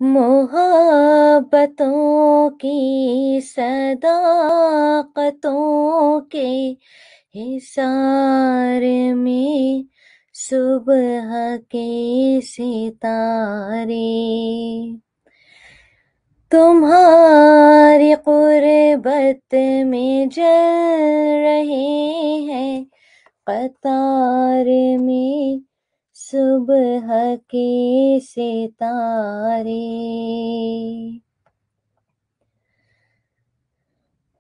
محبتوں کی صداقتوں کے حصار میں صبح کے ستارے، تمہاری قربت میں جل رہے ہیں قطار میں صبح کے ستارے۔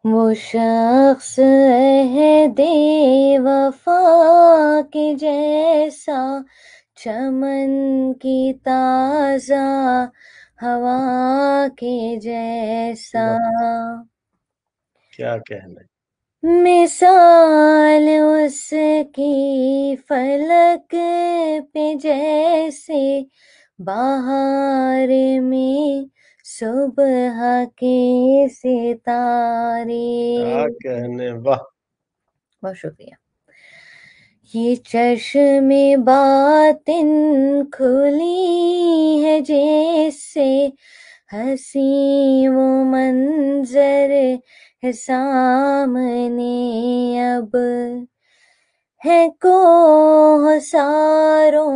وہ شخص عہد وفا کے جیسا، چمن کی تازہ ہوا کے جیسا، کیا کہنا ہے، مثال اس کی فلک پہ جیسے بہار میں صبح کے ستارے۔ کیا کہنے، واہ، بہت شکریہ۔ یہ چشم باطن کھلی ہے جس سے، حسین وہ منظر ہے سامنے اب، ہے کوہساروں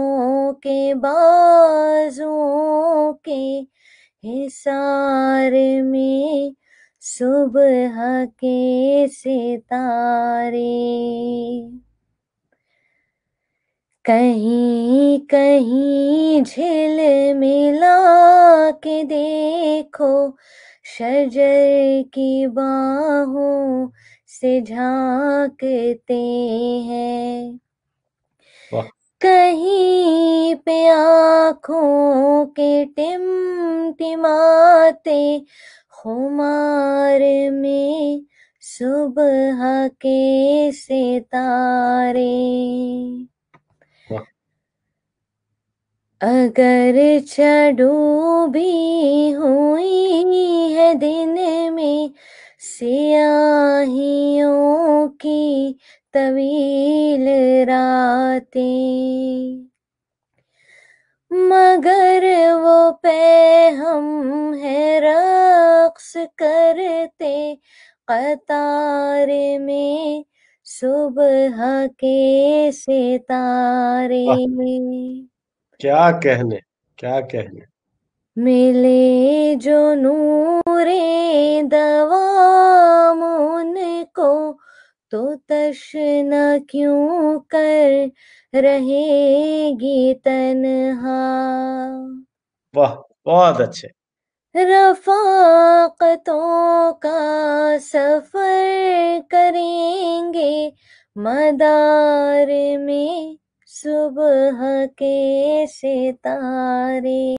کے بازوؤں کے حصار میں صبح کے ستارے۔ کہیں کہیں جھل ملا کے دیکھو، شجر کی باہوں سے جھانکتے ہیں، واہ، کہیں پہ آنکھوں کے ٹمٹماتے خمار میں صبح کے ستارے۔ واہ، اگر ڈوبی ہوئی ہے دن میں سیاہیوں کی طویل راتیں، مگر وہ ہم ہے رقص کرتے قطار میں صبح کے ستارے۔ کیا کہنے، کیا کہنے، ملے جو نور دوام ان کو، تو تشنہ کیوں کر رہے گی تنہا، واہ، بہت اچھے، رفاقتوں کا سفر کریں گے مدار میں صبح کے ستارے۔